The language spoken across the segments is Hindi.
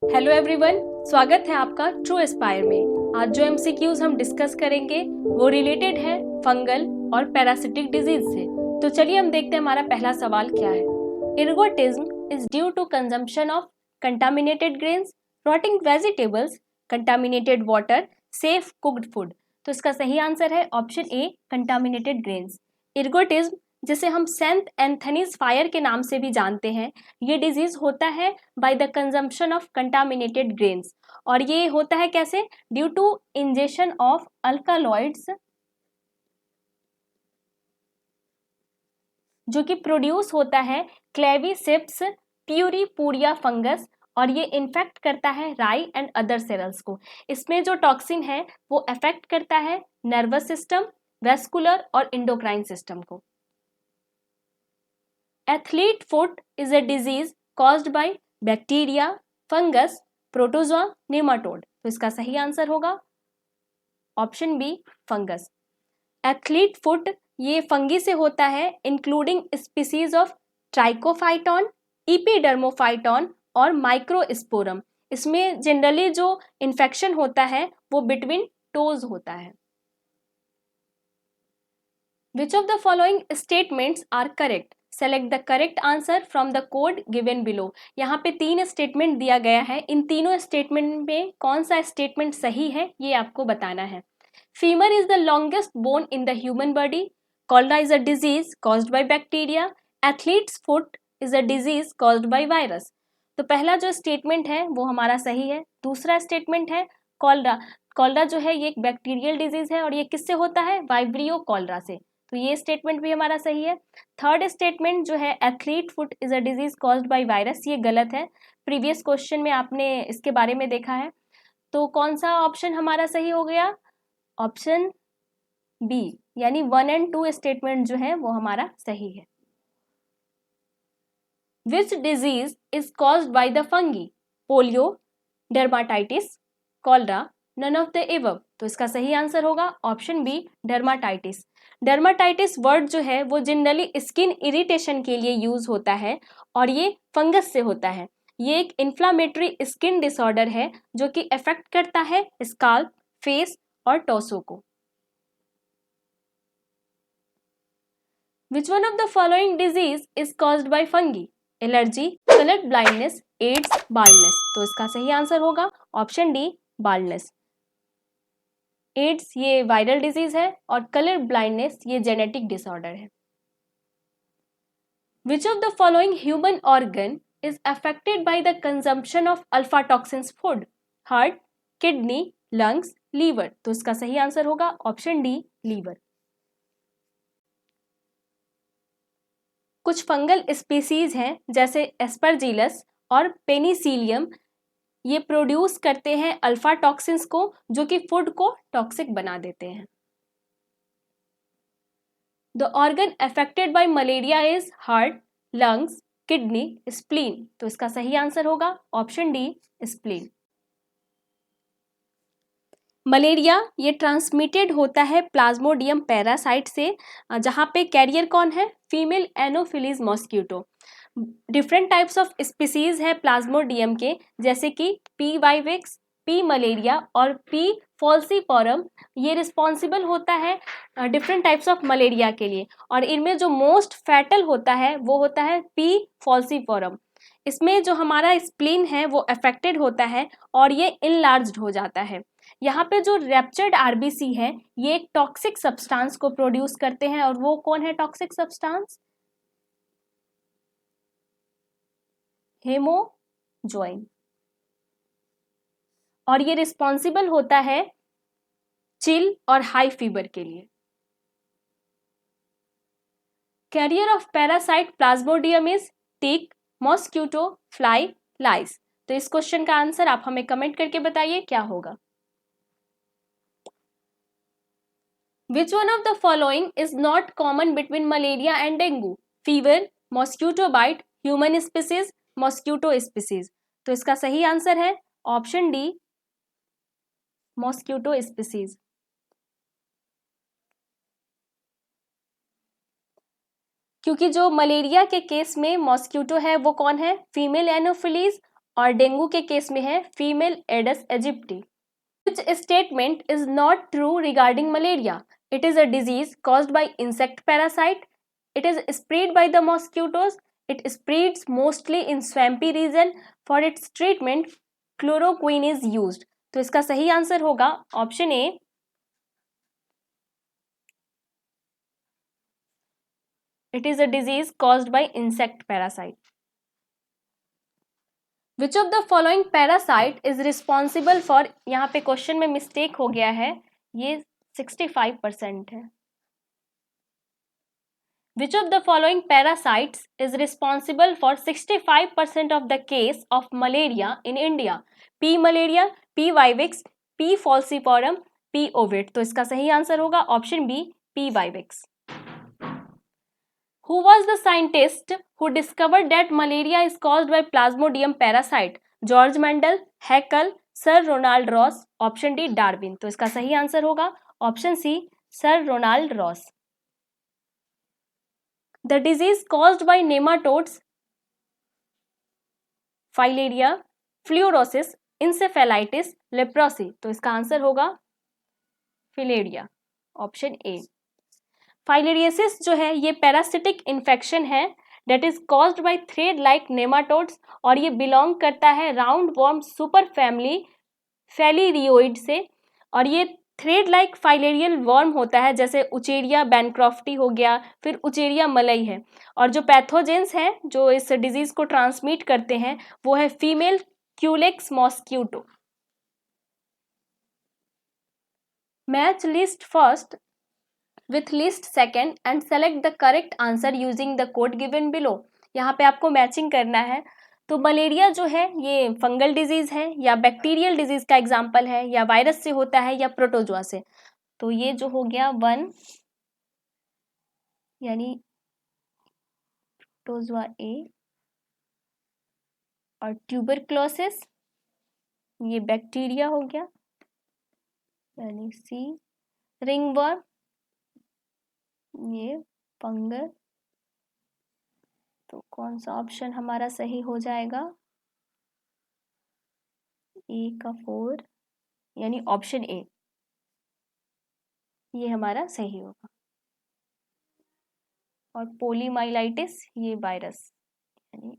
हेलो एवरीवन, स्वागत है आपका ट्रू एस्पायर में। आज जो एमसीक्यूज हम डिस्कस करेंगे वो रिलेटेड है फंगल और पैरासिटिक डिजीज से। तो चलिए हम देखते हैं हमारा पहला सवाल क्या है। Ergotism is due to consumption of contaminated grains, rotting vegetables, contaminated water, safe cooked food. तो इसका सही आंसर है option A, contaminated grains. Ergotism, जिसे हम सेंट एंथनीज फायर के नाम से भी जानते हैं, ये डिजीज होता है by the consumption of contaminated grains. और ये होता है कैसे? ड्यू टू इंजेशन ऑफ अल्कालॉइड्स जो कि प्रोड्यूस होता है क्लेविसिप्स प्यूरिपुरिया फंगस, और ये इन्फेक्ट करता है राई एंड अदर सेल्स को। इसमें जो टॉक्सिन है वो अफेक्ट करता है नर्वस सिस्टम, वेस्कुलर और इंडोक्राइन सिस्टम को। Athlete foot is a disease caused by bacteria, fungus, protozoa, nematode. तो इसका सही आंसर होगा option B, fungus. Athlete foot ये फंगी से होता है, including species of trichophyton, epidermophyton और माइक्रोस्पोरम। इसमें जनरली जो इन्फेक्शन होता है वो बिटवीन टोज होता है। Which of the following statements are correct? Select the correct answer from the code given below. यहाँ पे 3 स्टेटमेंट दिया गया है, इन तीनों स्टेटमेंट में कौन सा स्टेटमेंट सही है ये आपको बताना है। Femur is the longest bone in the human body. Cholera is a disease caused by bacteria. Athletes foot is a disease caused by virus. तो पहला जो स्टेटमेंट है वो हमारा सही है। दूसरा स्टेटमेंट है कॉलरा। कॉलरा जो है ये एक बैक्टीरियल डिजीज है और ये किससे होता है? वाइब्रियो कॉलरा से। तो ये स्टेटमेंट भी हमारा सही है। थर्ड स्टेटमेंट जो है athlete foot is a disease caused by virus, ये गलत है। प्रीवियस क्वेश्चन में आपने इसके बारे में देखा है। तो कौन सा ऑप्शन हमारा सही हो गया? ऑप्शन बी, यानी 1 एंड 2 स्टेटमेंट जो है वो हमारा सही है। Which disease is caused by the fungi? Polio, dermatitis, cholera, none of the above. तो इसका सही आंसर होगा option B, dermatitis. Dermatitis word जो है वो जनरली स्किन इरिटेशन के लिए यूज होता है और ये फंगस से होता है। ये एक इन्फ्लामेटरी स्किन डिसऑर्डर है जो कि अफेक्ट करता है स्काल्प, फेस और टॉर्सो को। Which one of the following disease is caused by fungi? Allergy, colour blindness, AIDS, baldness. तो इसका सही आंसर होगा ऑप्शन डी, बाल्डनेस। एड्स ये वायरल डिजीज है और कलर ब्लाइंडनेस ये जेनेटिक डिसऑर्डर है। Which of the following human organ is affected by the consumption of alpha toxins food? Heart, kidney, lungs, liver। तो इसका सही आंसर होगा ऑप्शन डी, लीवर। कुछ फंगल स्पीसीज हैं जैसे एस्परजिलस और पेनिसिलियम, ये प्रोड्यूस करते हैं अल्फा टॉक्सिन्स को जो कि फूड को टॉक्सिक बना देते हैं। The organ affected by malaria is heart, lungs, kidney, spleen. तो इसका सही आंसर होगा ऑप्शन डी, स्प्लीन। मलेरिया ये ट्रांसमिटेड होता है प्लाज्मोडियम पैरासाइट से, जहाँ पे कैरियर कौन है? Female anopheles mosquito. Different types of species है प्लाज्मोडियम के, जैसे कि पी वाइवेक्स, पी मलेरिया और पी फॉल्सीपोरम। ये रिस्पॉन्सिबल होता है डिफरेंट टाइप्स ऑफ मलेरिया के लिए, और इनमें जो मोस्ट फैटल होता है वो होता है पी फॉल्सीपोरम। इसमें जो हमारा स्प्लीन है वो अफेक्टेड होता है और ये इनलार्ज्ड हो जाता है। यहाँ पे जो रैप्चर्ड आरबीसी है ये एक टॉक्सिक सब्सटेंस को प्रोड्यूस करते हैं, और वो कौन है टॉक्सिक सब्सटेंस? हेमोजोइन। और ये रिस्पॉन्सिबल होता है चिल और हाई फीवर के लिए। Carrier of parasite plasmodium is tick, mosquito, fly, lice. तो इस क्वेश्चन का आंसर आप हमें कमेंट करके बताइए क्या होगा। Which one of the following is not common between malaria and dengue? Fever, mosquito bite, human species, mosquito species। तो इसका सही आंसर है ऑप्शन डी, मॉस्क्यूटो स्पीसीज। क्योंकि जो मलेरिया के केस में मॉस्क्यूटो है वो कौन है? फीमेल एनोफिलीज, और डेंगू के केस में है female AIDS aegypti. Which statement is not true regarding malaria? It is a disease caused by insect parasite. It is spread by the mosquitoes. It spreads mostly in swampy region. For its treatment, chloroquine is used. तो इसका सही आंसर होगा option A, it is a disease caused by insect parasite. Which of the following parasite is responsible for, यहाँ पे क्वेश्चन में मिस्टेक हो गया है, ये 65% है. Which of the following parasites is responsible for 65% of the case of malaria in India? P. malaria, P. vivax, P. falciparum, P. ovid. तो इसका सही आंसर होगा option B, P. vivax. Who was the scientist who discovered that malaria is caused by Plasmodium parasite? George Mendel, Haeckel, Sir Ronald Ross, option D Darwin. तो इसका सही आंसर होगा option C, sir Ronald Ross. The disease caused by nematodes, filaria, fluorosis, encephalitis, leprosy. तो इसका आंसर होगा फिलेरिया, ऑप्शन ए. फाइलेरियसिस जो है ये पैरासिटिक इन्फेक्शन है that is caused by thread like nematodes और ये बिलोंग करता है round worm super family filarioidea से. और ये थ्रेड लाइक फाइलेरियल वर्म होता है, जैसे उचेरिया बैनक्रॉफ्टी हो गया, फिर उचेरिया मलई है. और जो पैथोजेंस हैं जो इस डिजीज को ट्रांसमिट करते हैं वो है female Culex mosquito. Match list first with list second and select the correct answer using the code given below. यहाँ पे आपको मैचिंग करना है. तो मलेरिया जो है ये फंगल डिजीज है या बैक्टीरियल डिजीज का एग्जाम्पल है या वायरस से होता है या प्रोटोजोआ से. तो ये जो हो गया 1 यानी प्रोटोजोआ ए, और ट्यूबरक्लोसिस ये बैक्टीरिया हो गया यानी सी, रिंगवर्म ये फंगल. तो कौन सा ऑप्शन हमारा सही हो जाएगा? ए का 4 यानी ऑप्शन ए, ये हमारा सही होगा. और पोलीमाइलाइटिस ये वायरस यानी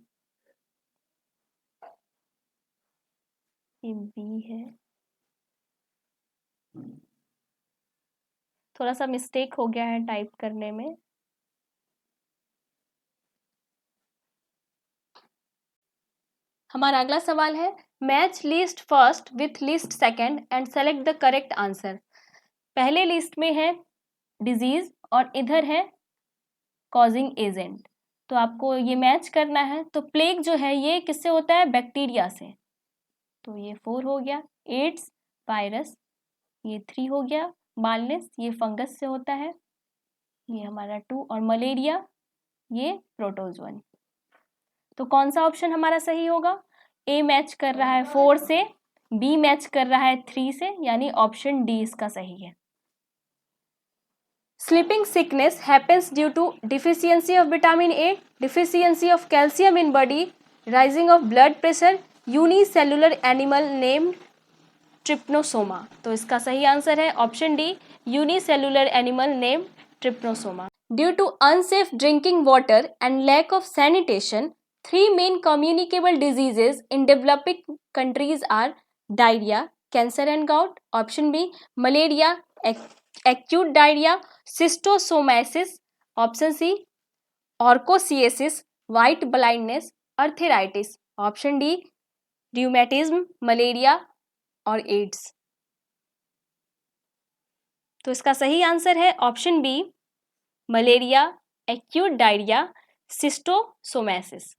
ये बी है. थोड़ा सा मिस्टेक हो गया है टाइप करने में. हमारा अगला सवाल है match list first with list second and select the correct answer. पहले लिस्ट में है डिजीज और इधर है कॉजिंग एजेंट. तो आपको ये मैच करना है. तो प्लेग जो है ये किससे होता है? बैक्टीरिया से. तो ये 4 हो गया. एड्स वायरस ये 3 हो गया. मालनेस ये फंगस से होता है, ये हमारा 2. और मलेरिया ये प्रोटोजोन. तो कौन सा ऑप्शन हमारा सही होगा? ए मैच कर रहा है 4 से, बी मैच कर रहा है 3 से, यानी ऑप्शन डी इसका सही है. Sleeping sickness happens due to deficiency of vitamin A, deficiency of calcium in body, rising of blood pressure, unicellular animal named trypanosoma. तो इसका सही आंसर है option D, unicellular animal name trypanosoma. Due to unsafe drinking water and lack of sanitation, 3 main communicable diseases in developing countries are diarrhoea, cancer and gout. Option B malaria, acute diarrhoea, schistosomiasis. Option C ऑर्कोसिएसिस, white blindness, arthritis. Option D rheumatism, malaria और एड्स. तो इसका सही आंसर है option B malaria, acute diarrhoea, सिस्टोसोमाइसिस.